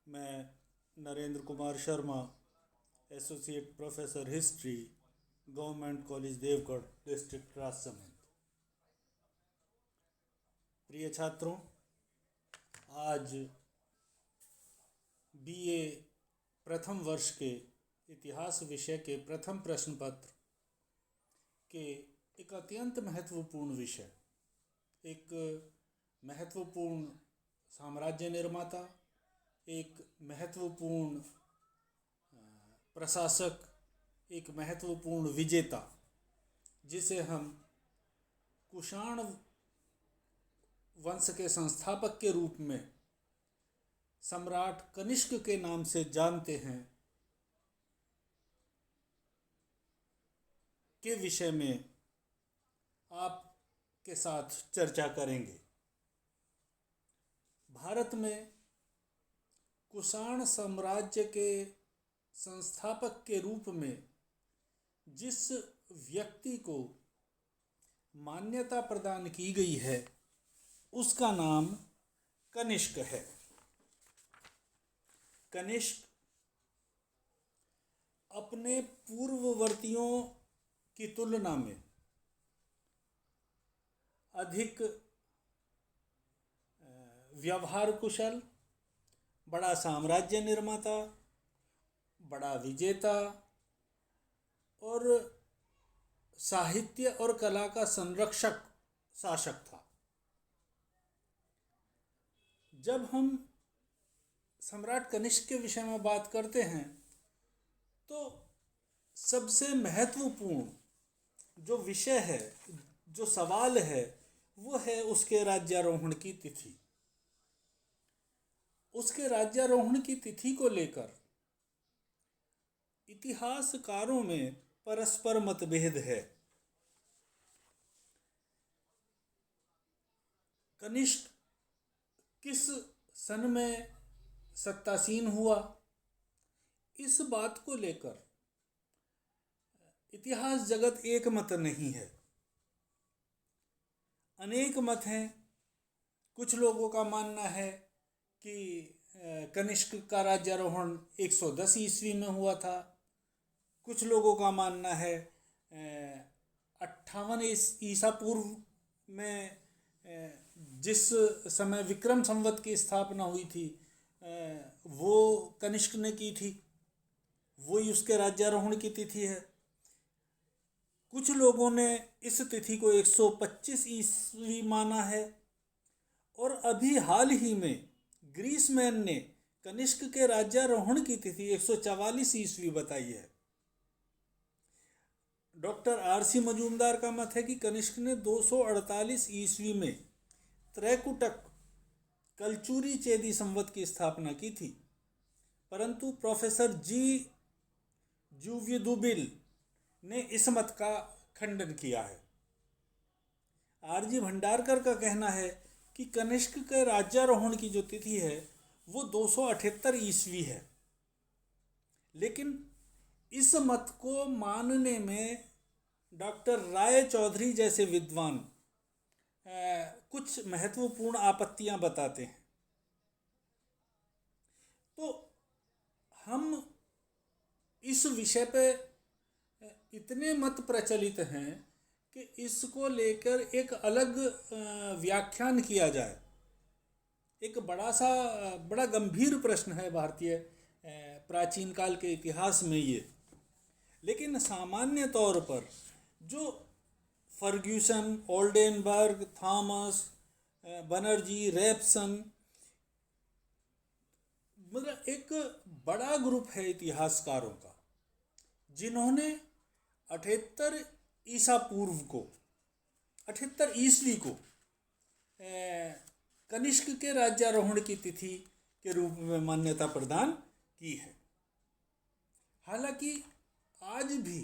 मैं Narendra Kumar Sharma, associate professor history, government college Deogarh, district Rajsamand. प्रिय छात्रों, आज बीए प्रथम वर्ष के इतिहास विषय के प्रथम प्रश्न पत्र के एक अत्यंत महत्वपूर्ण विषय, एक महत्वपूर्ण साम्राज्य निर्माता, एक महत्वपूर्ण प्रशासक, एक महत्वपूर्ण विजेता, जिसे हम कुषाण वंश के संस्थापक के रूप में सम्राट कनिष्क के नाम से जानते हैं, के विषय में आपके साथ चर्चा करेंगे। भारत में कुषाण साम्राज्य के संस्थापक के रूप में जिस व्यक्ति को मान्यता प्रदान की गई है, उसका नाम कनिष्क है। कनिष्क अपने पूर्ववर्तियों की तुलना में अधिक व्यवहार कुशल, बड़ा साम्राज्य निर्माता, बड़ा विजेता और साहित्य और कला का संरक्षक शासक था। जब हम सम्राट कनिष्क के विषय में बात करते हैं तो सबसे महत्वपूर्ण जो विषय है, जो सवाल है, वो है उसके राज्यारोहण की तिथि। उसके राज्यारोहण की तिथि को लेकर इतिहासकारों में परस्पर मतभेद है। कनिष्क किस सन में सत्तासीन हुआ, इस बात को लेकर इतिहास जगत एक मत नहीं है, अनेक मत हैं। कुछ लोगों का मानना है कि कनिष्क का राज्यारोहण 110 ईस्वी में हुआ था। कुछ लोगों का मानना है 58 ईसा पूर्व में, जिस समय विक्रम संवत की स्थापना हुई थी, वो कनिष्क ने की थी, वही उसके राज्यारोहण की तिथि है। कुछ लोगों ने इस तिथि को 125 ईस्वी माना है और अभी हाल ही में ग्रीसमैन ने कनिष्क के राज्यारोहण की तिथि 144 ईस्वी बताई है। Doctor RC. मजूमदार का मत है कि कनिष्क ने 248 ईस्वी में त्रैकुटक कलचुरी चेदी संवत की स्थापना की थी, परंतु प्रोफेसर जी जुव्यदुबिल ने इस मत का खंडन किया है। आर.जी. भंडारकर का कहना है कि कनिष्क के राज्यारोहण की जो तिथि है वो 278 ईस्वी है, लेकिन इस मत को मानने में डॉक्टर राय चौधरी जैसे विद्वान कुछ महत्वपूर्ण आपत्तियां बताते हैं। तो हम इस विषय पे इतने मत प्रचलित हैं कि इसको लेकर एक अलग व्याख्यान किया जाए। एक बड़ा गंभीर प्रश्न है भारतीय प्राचीन काल के इतिहास में ये। लेकिन सामान्य तौर पर जो Fergusson, Oldenberg, Thomas, Banerjee, Rapson, मतलब एक बड़ा ग्रुप है इतिहासकारों का, जिन्होंने 78 ईसा पूर्व को, 78 ईस्वी को कनिष्क के राज्यारोहण की तिथि के रूप में मान्यता प्रदान की है। हालांकि आज भी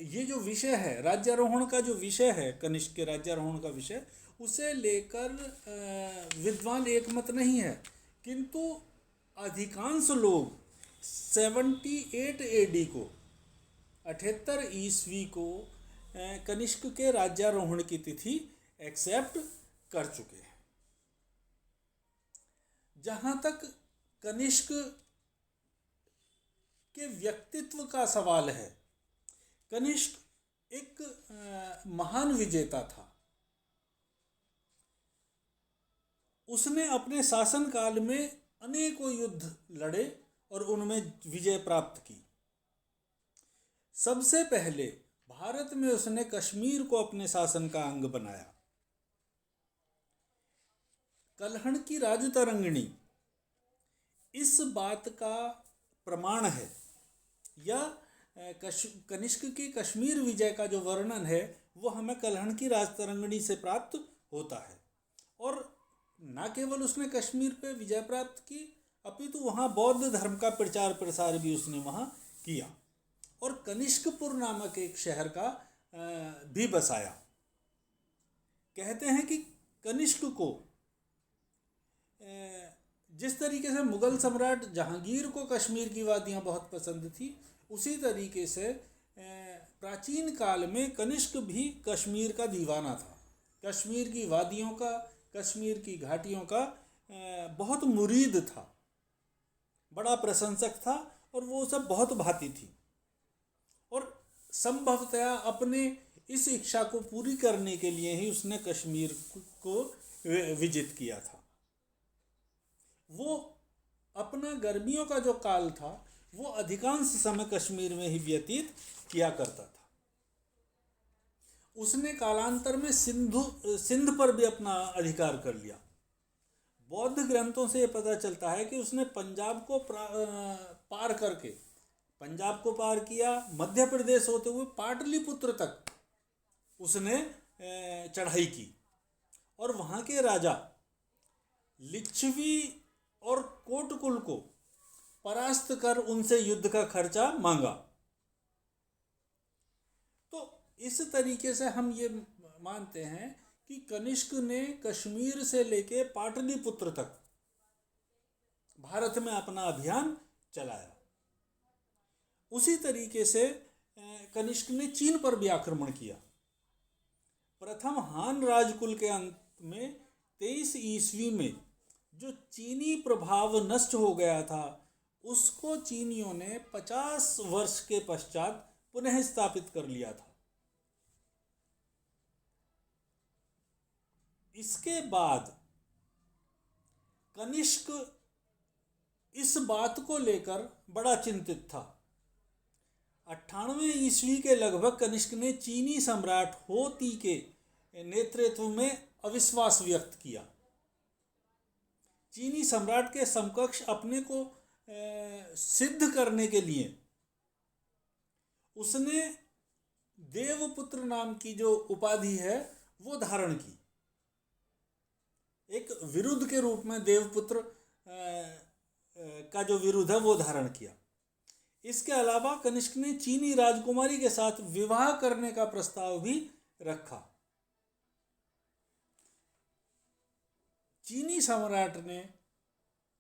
ये जो विषय है, राज्यारोहण का जो विषय है, कनिष्क के राज्यारोहण का विषय, उसे लेकर विद्वान एकमत नहीं है, किंतु अधिकांश लोग 78 एडी को, 78 ईस्वी को कनिष्क के राज्यारोहण की तिथि एक्सेप्ट कर चुके हैं। जहाँ तक कनिष्क के व्यक्तित्व का सवाल है, कनिष्क एक महान विजेता था। उसने अपने शासनकाल में अनेकों युद्ध लड़े और उनमें विजय प्राप्त की। सबसे पहले भारत में उसने कश्मीर को अपने शासन का अंग बनाया। कल्हण की राजतरंगिणी इस बात का प्रमाण है, या कनिष्क की कश्मीर विजय का जो वर्णन है वो हमें कल्हण की राजतरंगिणी से प्राप्त होता है। और न केवल उसने कश्मीर पे विजय प्राप्त की, अपितु वहाँ बौद्ध धर्म का प्रचार प्रसार भी उसने वहाँ किया और कनिष्कपुर नामक एक शहर का भी बसाया। कहते हैं कि कनिष्क को जिस तरीके से मुगल सम्राट जहांगीर को कश्मीर की वादियाँ बहुत पसंद थी, उसी तरीके से प्राचीन काल में कनिष्क भी कश्मीर का दीवाना था। कश्मीर की वादियों का, कश्मीर की घाटियों का बहुत मुरीद था, बड़ा प्रशंसक था और वो सब बहुत भाती थी। और संभवतया अपने इस इच्छा को पूरी करने के लिए ही उसने कश्मीर को विजित किया था। वो अपना गर्मियों का जो काल था वो अधिकांश समय कश्मीर में ही व्यतीत किया करता था। उसने कालांतर में सिंध पर भी अपना अधिकार कर लिया। बौद्ध ग्रंथों से ये पता चलता है कि उसने पंजाब को पार करके, पंजाब को पार किया, मध्य प्रदेश होते हुए पाटलिपुत्र तक उसने चढ़ाई की और वहाँ के राजा लिच्छवी और कोटकुल को परास्त कर उनसे युद्ध का खर्चा मांगा। तो इस तरीके से हम ये मानते हैं कि कनिष्क ने कश्मीर से लेके पाटलिपुत्र तक भारत में अपना अभियान चलाया। उसी तरीके से कनिष्क ने चीन पर भी आक्रमण किया। प्रथम हान राजकुल के अंत में 23 ईस्वी में जो चीनी प्रभाव नष्ट हो गया था, उसको चीनियों ने 50 वर्ष के पश्चात पुनः स्थापित कर लिया था। इसके बाद कनिष्क इस बात को लेकर बड़ा चिंतित था। 98 ईस्वी के लगभग कनिष्क ने चीनी सम्राट हो ती के नेतृत्व में अविश्वास व्यक्त किया। चीनी सम्राट के समकक्ष अपने को सिद्ध करने के लिए उसने देवपुत्र नाम की जो उपाधि है वो धारण की। एक विरुद्ध के रूप में देवपुत्र का जो विरुद्ध है वो धारण किया। इसके अलावा कनिष्क ने चीनी राजकुमारी के साथ विवाह करने का प्रस्ताव भी रखा। चीनी सम्राट ने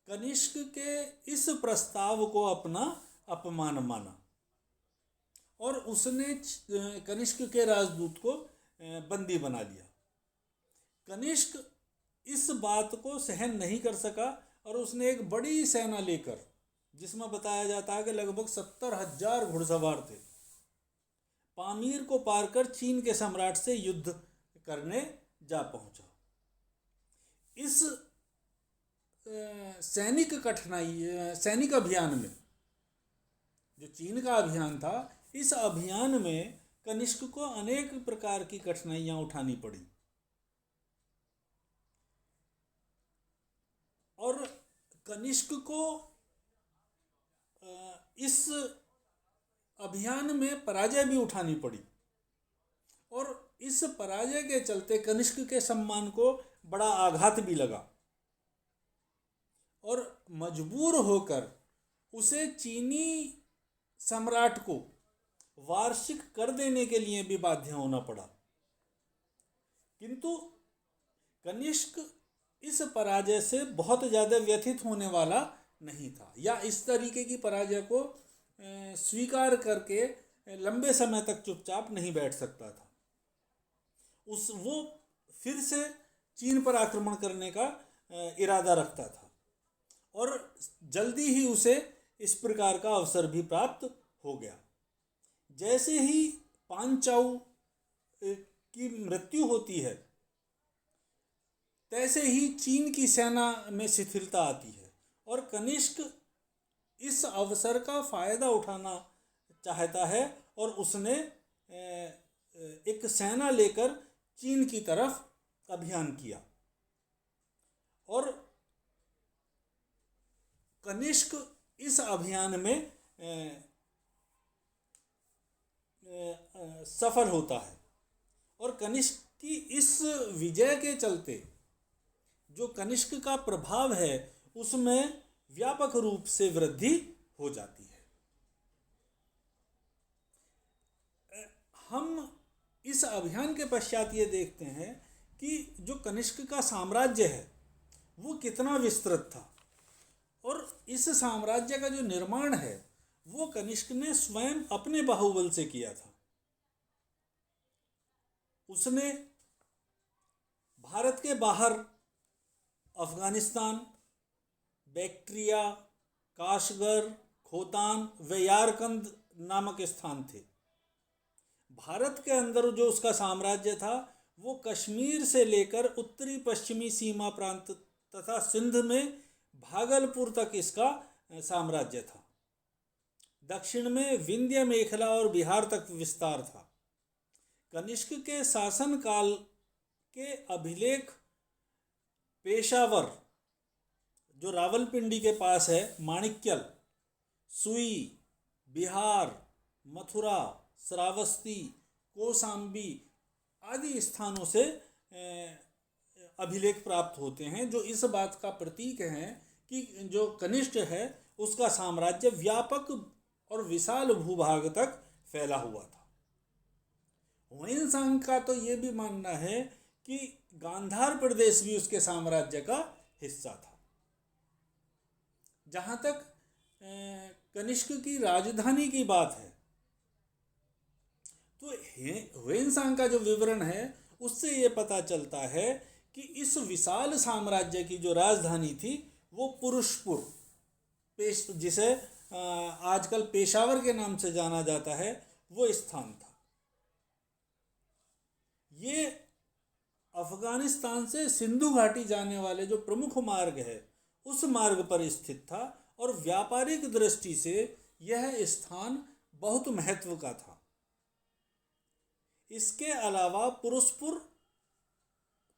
कनिष्क के इस प्रस्ताव को अपना अपमान माना और उसने कनिष्क के राजदूत को बंदी बना लिया। कनिष्क इस बात को सहन नहीं कर सका और उसने एक बड़ी सेना लेकर, जिसमें बताया जाता है कि लगभग 70,000 घुड़सवार थे, पामीर को पार कर चीन के सम्राट से युद्ध करने जा पहुंचा। इस सैनिक अभियान में, जो चीन का अभियान था, इस अभियान में कनिष्क को अनेक प्रकार की कठिनाइयां उठानी पड़ी और कनिष्क को इस अभियान में पराजय भी उठानी पड़ी और इस पराजय के चलते कनिष्क के सम्मान को बड़ा आघात भी लगा और मजबूर होकर उसे चीनी सम्राट को वार्षिक कर देने के लिए भी बाध्य होना पड़ा। किंतु कनिष्क इस पराजय से बहुत ज़्यादा व्यथित होने वाला नहीं था, या इस तरीके की पराजय को स्वीकार करके लंबे समय तक चुपचाप नहीं बैठ सकता था। वो फिर से चीन पर आक्रमण करने का इरादा रखता था। और जल्दी ही उसे इस प्रकार का अवसर भी प्राप्त हो गया। जैसे ही पांचाऊ की मृत्यु होती है, तैसे ही चीन की सेना में शिथिलता आती है और कनिष्क इस अवसर का फायदा उठाना चाहता है और उसने एक सेना लेकर चीन की तरफ अभियान किया। और कनिष्क इस अभियान में सफल होता है और कनिष्क की इस विजय के चलते जो कनिष्क का प्रभाव है उसमें व्यापक रूप से वृद्धि हो जाती है। हम इस अभियान के पश्चात ये देखते हैं कि जो कनिष्क का साम्राज्य है वो कितना विस्तृत था और इस साम्राज्य का जो निर्माण है वो कनिष्क ने स्वयं अपने बाहुबल से किया था। उसने भारत के बाहर अफगानिस्तान, बैक्ट्रिया, काशगर, खोतान व यारकंद नामक स्थान थे। भारत के अंदर जो उसका साम्राज्य था वो कश्मीर से लेकर उत्तरी पश्चिमी सीमा प्रांत तथा सिंध में भागलपुर तक इसका साम्राज्य था। दक्षिण में विंध्य मेखला और बिहार तक विस्तार था। कनिष्क के शासन काल के अभिलेख पेशावर जो रावलपिंडी के पास है, माणिक्यल, सुई, बिहार, मथुरा, श्रावस्ती, कोसांबी आदि स्थानों से अभिलेख प्राप्त होते हैं जो इस बात का प्रतीक हैं कि जो कनिष्क है उसका साम्राज्य व्यापक और विशाल भूभाग तक फैला हुआ था। ह्वेनसांग का तो ये भी मानना है कि गांधार प्रदेश भी उसके साम्राज्य का हिस्सा था। जहाँ तक कनिष्क की राजधानी की बात है तो ह्वेनसांग का जो विवरण है उससे ये पता चलता है कि इस विशाल साम्राज्य की जो राजधानी थी वो पुरुषपुर, जिसे आजकल पेशावर के नाम से जाना जाता है, वो स्थान था। ये अफगानिस्तान से सिंधु घाटी जाने वाले जो प्रमुख मार्ग है उस मार्ग पर स्थित था और व्यापारिक दृष्टि से यह स्थान बहुत महत्व का था। इसके अलावा पुरुषपुर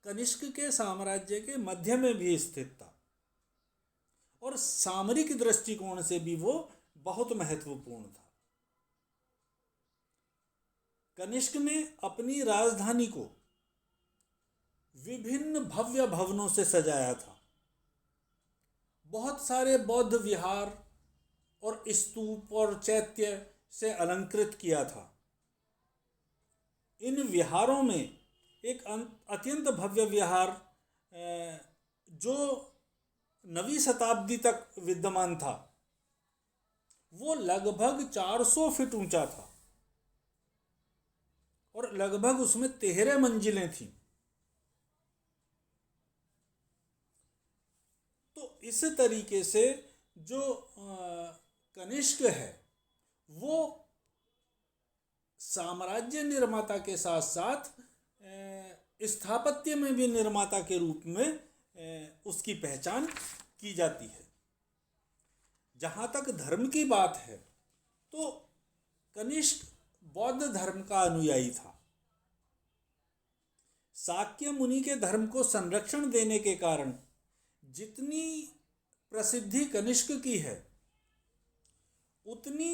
कनिष्क के साम्राज्य के मध्य में भी स्थित था और सामरिक दृष्टिकोण से भी वो बहुत महत्वपूर्ण था। कनिष्क ने अपनी राजधानी को विभिन्न भव्य भवनों से सजाया था। बहुत सारे बौद्ध विहार और स्तूप और चैत्य से अलंकृत किया था। इन विहारों में एक अत्यंत भव्य विहार जो 9वीं शताब्दी तक विद्यमान था वो लगभग 400 फीट ऊंचा था और लगभग उसमें 13 मंजिलें थीं। तो इस तरीके से जो कनिष्क है वो साम्राज्य निर्माता के साथ साथ स्थापत्य में भी निर्माता के रूप में उसकी पहचान की जाती है। जहाँ तक धर्म की बात है तो कनिष्क बौद्ध धर्म का अनुयायी था। शाक्य मुनि के धर्म को संरक्षण देने के कारण जितनी प्रसिद्धि कनिष्क की है उतनी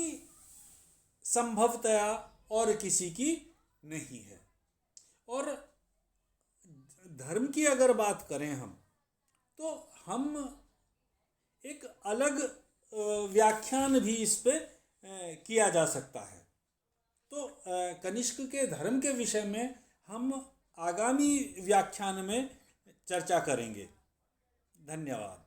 संभवतया और किसी की नहीं है। और धर्म की अगर बात करें हम तो हम एक अलग व्याख्यान भी इस पे किया जा सकता है। तो कनिष्क के धर्म के विषय में हम आगामी व्याख्यान में चर्चा करेंगे। धन्यवाद।